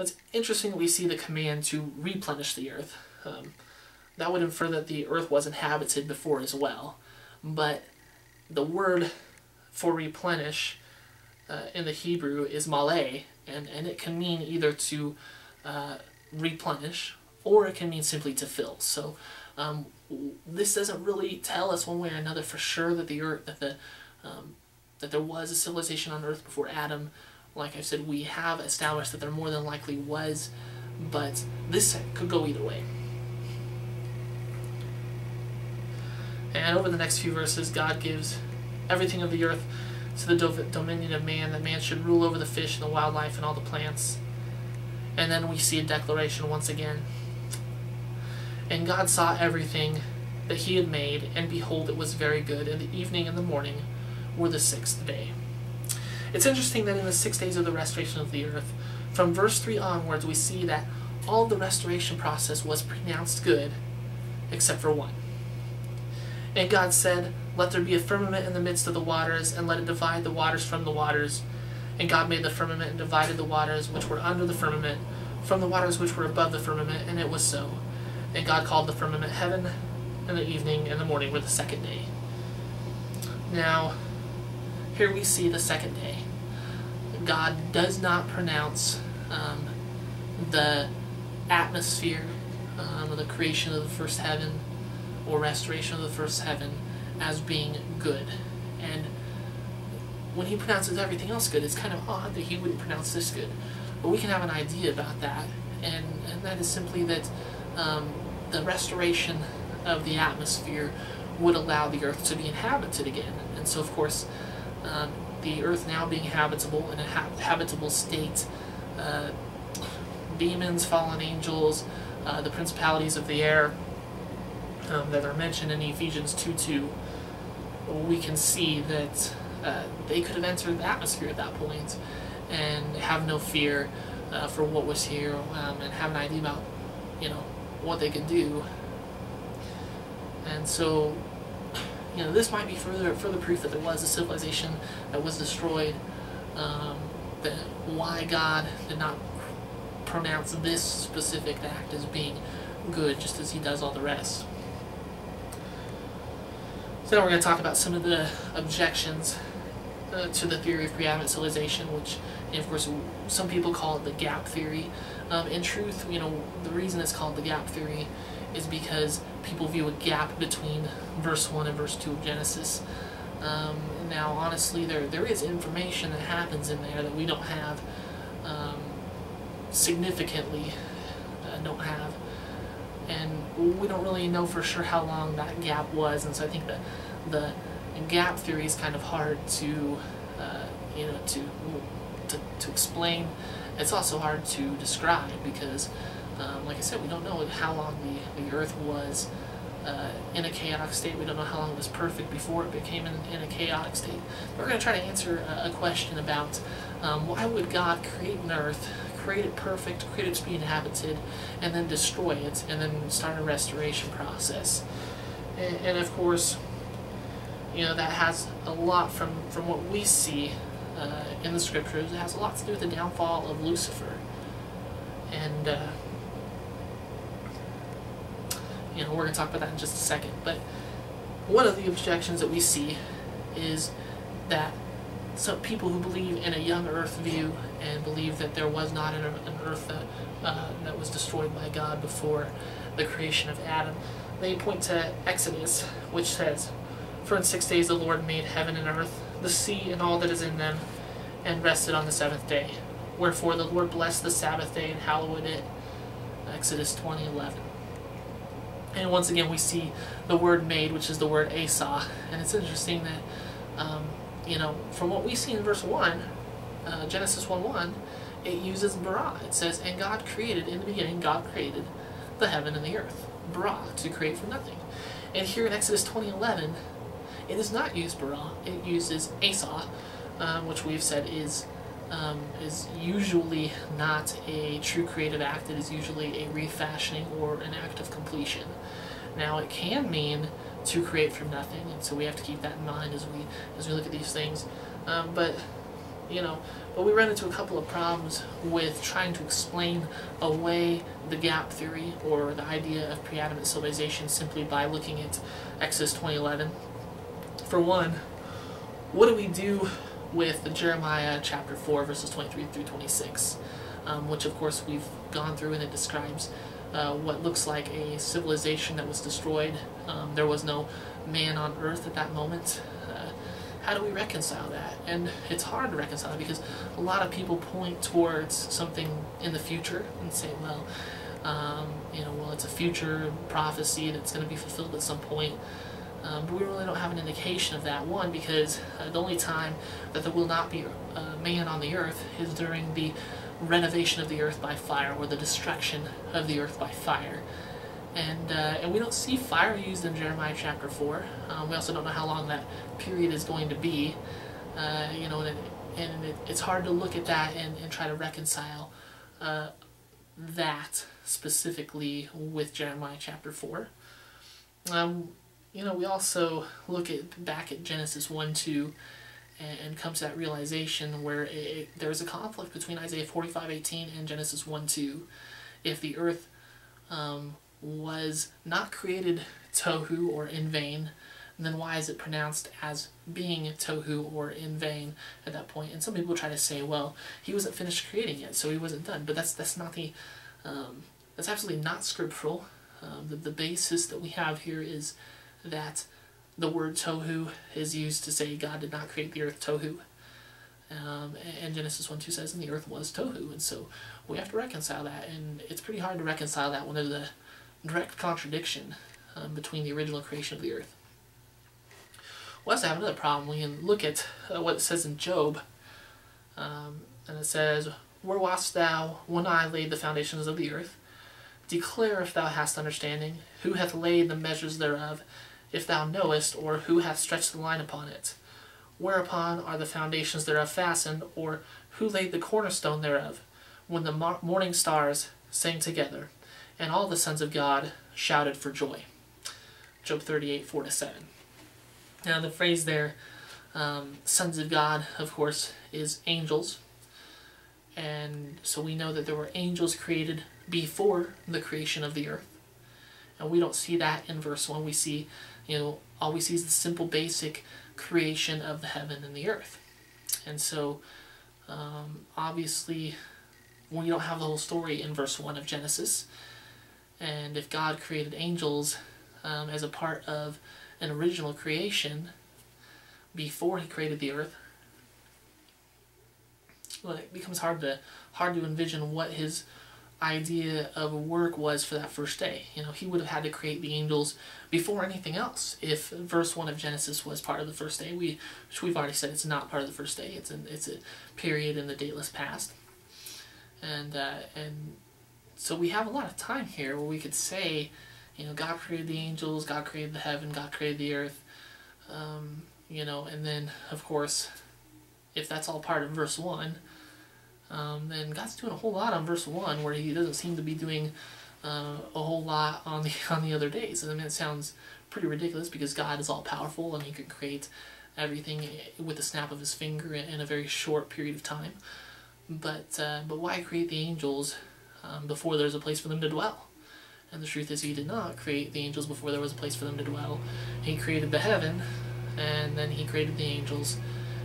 It's interesting that we see the command to replenish the earth. That would infer that the earth was inhabited before as well. But the word for replenish in the Hebrew is maleh, and it can mean either to replenish, or it can mean simply to fill. So this doesn't really tell us one way or another for sure that the earth, that there was a civilization on earth before Adam. Like I said, we have established that there more than likely was, but this could go either way. And over the next few verses, God gives everything of the earth to the dominion of man, that man should rule over the fish and the wildlife and all the plants. And then we see a declaration once again. And God saw everything that he had made, and behold, it was very good. And the evening and the morning were the sixth day. It's interesting that in the 6 days of the restoration of the earth, from verse 3 onwards, we see that all of the restoration process was pronounced good, except for one. And God said, "Let there be a firmament in the midst of the waters, and let it divide the waters from the waters. And God made the firmament and divided the waters which were under the firmament from the waters which were above the firmament, and it was so. And God called the firmament heaven, and the evening and the morning were the second day." Now, here we see the second day. God does not pronounce the atmosphere, the creation of the first heaven, or restoration of the first heaven, as being good. And when he pronounces everything else good, it's kind of odd that he wouldn't pronounce this good. But we can have an idea about that, and that is simply that the restoration of the atmosphere would allow the earth to be inhabited again. And so, of course, the earth now being habitable, in a habitable state, demons, fallen angels, the principalities of the air that are mentioned in Ephesians 2:2, we can see that they could have entered the atmosphere at that point and have no fear for what was here, and have an idea about, what they could do. And so, this might be further proof that there was a civilization that was destroyed, that why God did not pronounce this specific act as being good, just as he does all the rest. So now we're going to talk about some of the objections to the theory of pre-adamite civilization, which, of course, some people call it the gap theory. In truth, the reason it's called the gap theory is because people view a gap between verse 1 and verse 2 of Genesis. Now, honestly, there is information that happens in there that we don't have, significantly don't have, and we don't really know for sure how long that gap was, and so I think that the gap theory is kind of hard to, to explain. It's also hard to describe because, like I said, we don't know how long the Earth was in a chaotic state. We don't know how long it was perfect before it became in a chaotic state. We're going to try to answer a question about why would God create an Earth, create it perfect, create it to be inhabited, and then destroy it, and then start a restoration process. And of course, that has a lot from what we see in the scriptures. It has a lot to do with the downfall of Lucifer. And we're going to talk about that in just a second. But one of the objections that we see is that some people who believe in a young earth view and believe that there was not an earth that was destroyed by God before the creation of Adam, they point to Exodus, which says, "For in 6 days the Lord made heaven and earth, the sea and all that is in them, and rested on the seventh day. Wherefore the Lord blessed the Sabbath day and hallowed it." Exodus 20:11. And once again we see the word made, which is the word Asa. And it's interesting that, from what we see in verse 1, Genesis 1:1, it uses bara. It says, "And God created," in the beginning, God created the heaven and the earth. Bara, to create from nothing. And here in Exodus 20:11, it does not use bara. It uses Asa, which we've said is usually not a true creative act. It is usually a refashioning or an act of completion. Now, it can mean to create from nothing, and so we have to keep that in mind as we look at these things. But but we run into a couple of problems with trying to explain away the gap theory or the idea of pre-adamite civilization simply by looking at Exodus 20:11. For one, what do we do with the Jeremiah chapter 4 verses 23 through 26, which of course we've gone through, and it describes what looks like a civilization that was destroyed. There was no man on earth at that moment. How do we reconcile that? And it's hard to reconcile because a lot of people point towards something in the future and say, well, it's a future prophecy that's going to be fulfilled at some point. But we really don't have an indication of that. One, because the only time that there will not be man on the earth is during the renovation of the earth by fire, or the destruction of the earth by fire. And we don't see fire used in Jeremiah chapter 4. We also don't know how long that period is going to be. It's hard to look at that and try to reconcile that specifically with Jeremiah chapter 4. We also look back at Genesis 1-2 and come to that realization where there's a conflict between Isaiah 45:18 and Genesis 1-2. If the earth was not created tohu or in vain, then why is it pronounced as being tohu or in vain at that point? And some people try to say, well, he wasn't finished creating yet, so he wasn't done. But that's not that's absolutely not scriptural. The basis that we have here is that the word tohu is used to say God did not create the earth tohu. And Genesis 1:2 says, and the earth was tohu. And so we have to reconcile that, and it's pretty hard to reconcile that when there's a direct contradiction between the original creation of the earth. We also have another problem. We can look at what it says in Job, and it says, where wast thou when I laid the foundations of the earth? Declare if thou hast understanding, who hath laid the measures thereof, if thou knowest, or who hath stretched the line upon it? Whereupon are the foundations thereof fastened, or who laid the cornerstone thereof? When the morning stars sang together, and all the sons of God shouted for joy. Job 38:4-7. Now the phrase there, sons of God, of course, is angels. And so we know that there were angels created before the creation of the earth. And we don't see that in verse 1. We see, all we see is the simple basic creation of the heaven and the earth. And so, obviously, we don't have the whole story in verse 1 of Genesis. And if God created angels as a part of an original creation before he created the earth, well, it becomes hard to envision what his idea of work was for that first day. He would have had to create the angels before anything else. If verse 1 of Genesis was part of the first day, which we've already said it's not part of the first day. It's a period in the dateless past. And so we have a lot of time here where we could say, God created the angels, God created the heaven, God created the earth, and then, of course, if that's all part of verse 1, then God's doing a whole lot on verse 1 where he doesn't seem to be doing a whole lot on the other days. I mean, it sounds pretty ridiculous because God is all-powerful and he can create everything with the snap of his finger in a very short period of time. But why create the angels before there's a place for them to dwell? And the truth is he did not create the angels before there was a place for them to dwell. He created the heaven, and then he created the angels,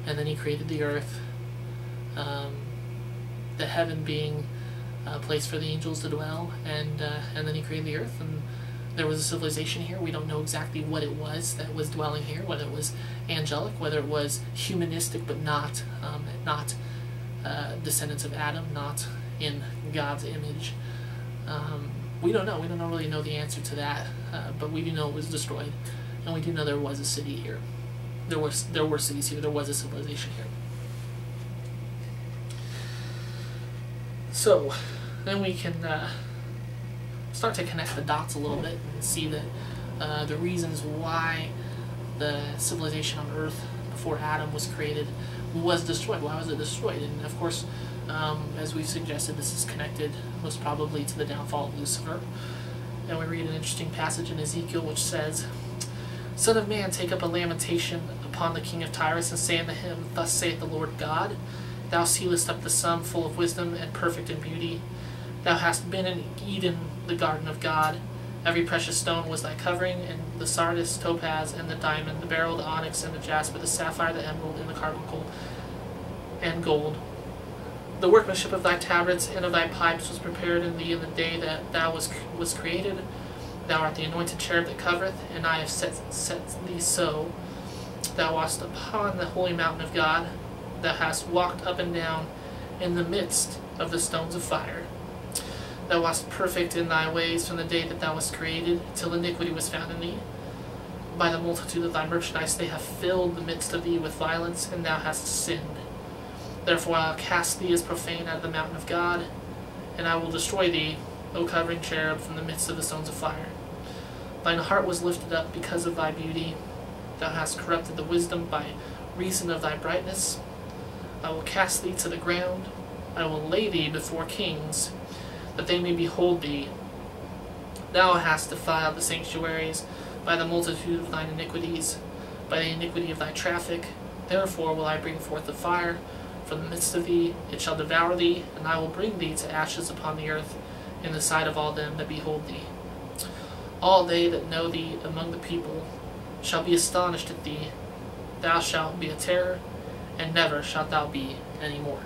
and then he created the earth. The heaven being a place for the angels to dwell, and then he created the earth, and there was a civilization here. We don't know exactly what it was that was dwelling here, whether it was angelic, whether it was humanistic, but not descendants of Adam, not in God's image. We don't know. We don't really know the answer to that, but we do know it was destroyed, and we do know there was a city here. There were cities here. There was a civilization here. So then we can start to connect the dots a little bit and see that the reasons why the civilization on Earth before Adam was created was destroyed. Why was it destroyed? And of course, as we've suggested, this is connected most probably to the downfall of Lucifer. And we read an interesting passage in Ezekiel which says, Son of man, take up a lamentation upon the king of Tyrus, and say unto him, Thus saith the Lord God, Thou sealest up the sum, full of wisdom and perfect in beauty. Thou hast been in Eden, the garden of God. Every precious stone was thy covering, and the sardius, topaz, and the diamond, the beryl, the onyx, and the jasper, the sapphire, the emerald, and the carbuncle, and gold. The workmanship of thy tabrets and of thy pipes was prepared in thee in the day that thou was created. Thou art the anointed cherub that covereth, and I have set thee so. Thou wast upon the holy mountain of God. Thou hast walked up and down in the midst of the stones of fire. Thou wast perfect in thy ways from the day that thou wast created, till iniquity was found in thee. By the multitude of thy merchandise they have filled the midst of thee with violence, and thou hast sinned. Therefore I will cast thee as profane out of the mountain of God, and I will destroy thee, O covering cherub, from the midst of the stones of fire. Thine heart was lifted up because of thy beauty. Thou hast corrupted the wisdom by reason of thy brightness. I will cast thee to the ground. I will lay thee before kings, that they may behold thee. Thou hast defiled the sanctuaries by the multitude of thine iniquities, by the iniquity of thy traffic. Therefore will I bring forth the fire from the midst of thee, it shall devour thee, and I will bring thee to ashes upon the earth, in the sight of all them that behold thee. All they that know thee among the people shall be astonished at thee. Thou shalt be a terror, and never shalt thou be any more.